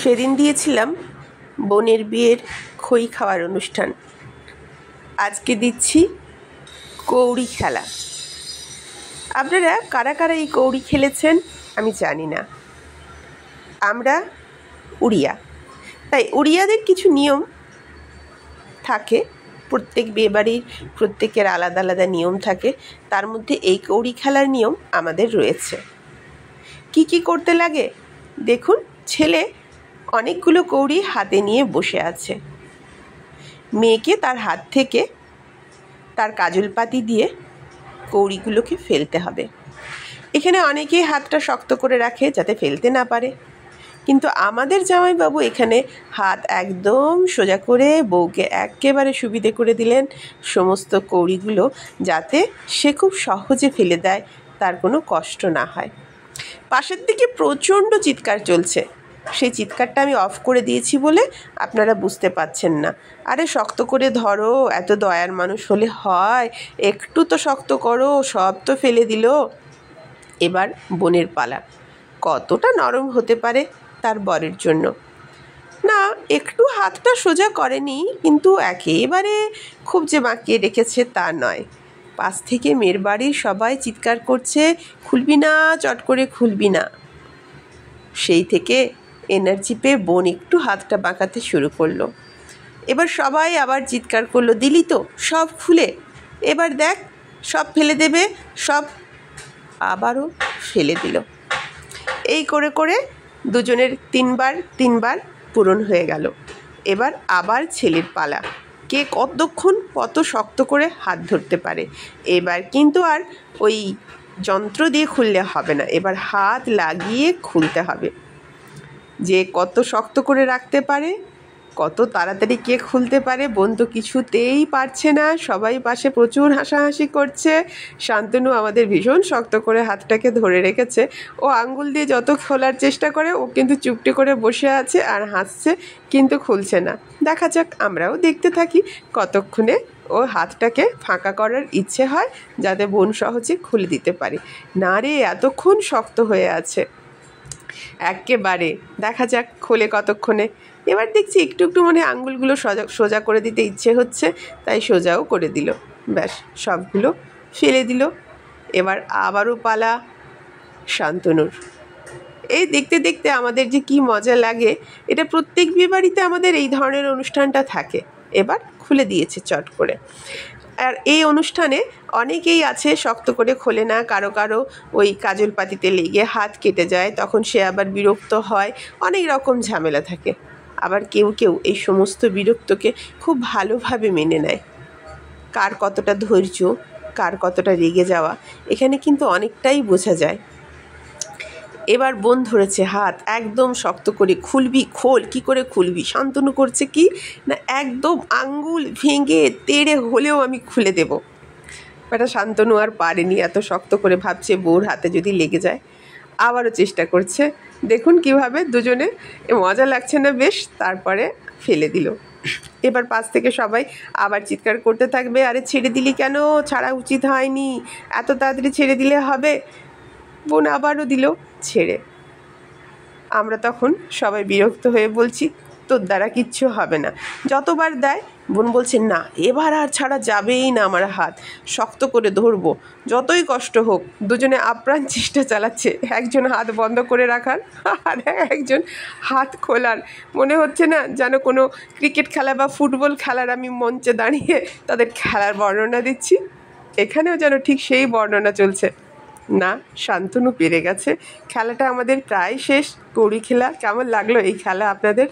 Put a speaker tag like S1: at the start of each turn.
S1: সেদিন দিয়েছিলাম বোনের বিয়ের খই খাওয়ার অনুষ্ঠান। আজকে দিচ্ছি কৌড়ি খেলা। আপনারা কারা কারা এই কৌড়ি খেলেছেন আমি জানি না। আমরা উড়িয়া, তাই উড়িয়াদের কিছু নিয়ম থাকে। প্রত্যেক বিয়েবাড়ির প্রত্যেকের আলাদা আলাদা নিয়ম থাকে, তার মধ্যে এই কৌড়ি খেলার নিয়ম আমাদের রয়েছে। কি কি করতে লাগে দেখুন। ছেলে অনেকগুলো কৌড়ি হাতে নিয়ে বসে আছে। মেয়েকে তার হাত থেকে তার কাজল পাতি দিয়ে কৌড়িগুলোকে ফেলতে হবে। এখানে অনেকেই হাতটা শক্ত করে রাখে যাতে ফেলতে না পারে, কিন্তু আমাদের জামাইবাবু এখানে হাত একদম সোজা করে বউকে একেবারে সুবিধে করে দিলেন সমস্ত কৌড়িগুলো যাতে সে খুব সহজে ফেলে দেয়, তার কোনো কষ্ট না হয়। পাশের দিকে প্রচণ্ড চিৎকার চলছে। সেই চিৎকারটা আমি অফ করে দিয়েছি বলে আপনারা বুঝতে পাচ্ছেন না। আরে শক্ত করে ধরো, এত দয়ার মানুষ হলে হয়, একটু তো শক্ত করো, সব তো ফেলে দিল। এবার বোনের পালা। কতটা নরম হতে পারে তার বরের জন্য। না, একটু হাতটা সোজা করেনি, কিন্তু একেবারে খুব যে বাঁকিয়ে রেখেছে তা নয়। পাশ থেকে মেয়ের বাড়ির সবাই চিৎকার করছে, খুলবি না, চট করে খুলবি না। সেই থেকে এনার্জি পেয়ে বোন একটু হাতটা বাঁকাতে শুরু করলো। এবার সবাই আবার চিৎকার করলো, দিলি তো, সব খুলে, এবার দেখ সব ফেলে দেবে, সব। আবারও ফেলে দিল। এই করে করে দুজনের তিনবার পূরণ হয়ে গেল। এবার আবার ছেলের পালা। কে কতক্ষণ কত শক্ত করে হাত ধরতে পারে। এবার কিন্তু আর ওই যন্ত্র দিয়ে খুললে হবে না, এবার হাত লাগিয়ে খুলতে হবে। যে কত শক্ত করে রাখতে পারে, কত তাড়াতাড়ি কে খুলতে পারে। বোন তো কিছুতেই পারছে না, সবাই পাশে প্রচুর হাসাহাসি করছে। শান্তনু আমাদের ভীষণ শক্ত করে হাতটাকে ধরে রেখেছে। ও আঙ্গুল দিয়ে যত খোলার চেষ্টা করে, ও কিন্তু চুপটি করে বসে আছে আর হাসছে, কিন্তু খুলছে না। দেখা যাক, আমরাও দেখতে থাকি কতক্ষণে ও হাতটাকে ফাঁকা করার ইচ্ছে হয় যাতে বোন সহজে খুলে দিতে পারে। না রে, এতক্ষণ শক্ত হয়ে আছে একেবারে। দেখা যাক খোলে কতক্ষণে। এবার দেখছি একটু একটু মনে আঙ্গুলগুলো সোজা করে দিতে ইচ্ছে হচ্ছে, তাই সোজাও করে দিল। ব্যাস, সবগুলো ফেলে দিল। এবার আবারও পালা শান্তনুর। এই দেখতে দেখতে আমাদের যে কি মজা লাগে। এটা প্রত্যেক বিয়ে বাড়িতে আমাদের এই ধরনের অনুষ্ঠানটা থাকে। এবার খুলে দিয়েছে চট করে। আর এই অনুষ্ঠানে অনেকেই আছে শক্ত করে খোলে না, কারো কারো ওই কাজল পাতিতে লেগে হাত কেটে যায়, তখন সে আবার বিরক্ত হয়, অনেক রকম ঝামেলা থাকে। আবার কেউ কেউ এই সমস্ত বিরক্তকে খুব ভালোভাবে মেনে নেয়। কার কতটা ধৈর্য, কার কতটা রেগে যাওয়া, এখানে কিন্তু অনেকটাই বোঝা যায়। এবার বোন ধরেছে হাত একদম শক্ত করে, খুলবি, খোল, কি করে খুলবি। শান্তনু করছে কি না, একদম আঙ্গুল ভেঙে তেড়ে হলেও আমি খুলে দেব। বেটা শান্তনু আর পারেনি, এত শক্ত করে ভাবছে বউর হাতে যদি লেগে যায়। আবারও চেষ্টা করছে, দেখুন কিভাবে দুজনে মজা লাগছে না বেশ। তারপরে ফেলে দিল। এবার পাশ থেকে সবাই আবার চিৎকার করতে থাকবে, আরে ছেড়ে দিলি কেন, ছাড়া উচিত হয়নি, এত তাড়াতাড়ি ছেড়ে দিলে হবে। বোন আবারও দিল ছেড়ে। আমরা তখন সবাই বিরক্ত হয়ে বলছি, তোর দ্বারা কিচ্ছু হবে না। যতবার দেয় বোন বলছে, না এবার আর ছাড়া যাবেই না, আমার হাত শক্ত করে ধরবো, যতই কষ্ট হোক। দুজনে আপ্রাণ চেষ্টা চালাচ্ছে, একজন হাত বন্ধ করে রাখার আর একজন হাত খোলার। মনে হচ্ছে না যেন কোনো ক্রিকেট খেলা বা ফুটবল খেলার আমি মঞ্চে দাঁড়িয়ে তাদের খেলার বর্ণনা দিচ্ছি। এখানেও যেন ঠিক সেই বর্ণনা চলছে। না, শান্তনু পেরে গেছে। খেলাটা আমাদের প্রায় শেষ। কৌড়ি খেলা কেমন লাগলো এই খেলা আপনাদের?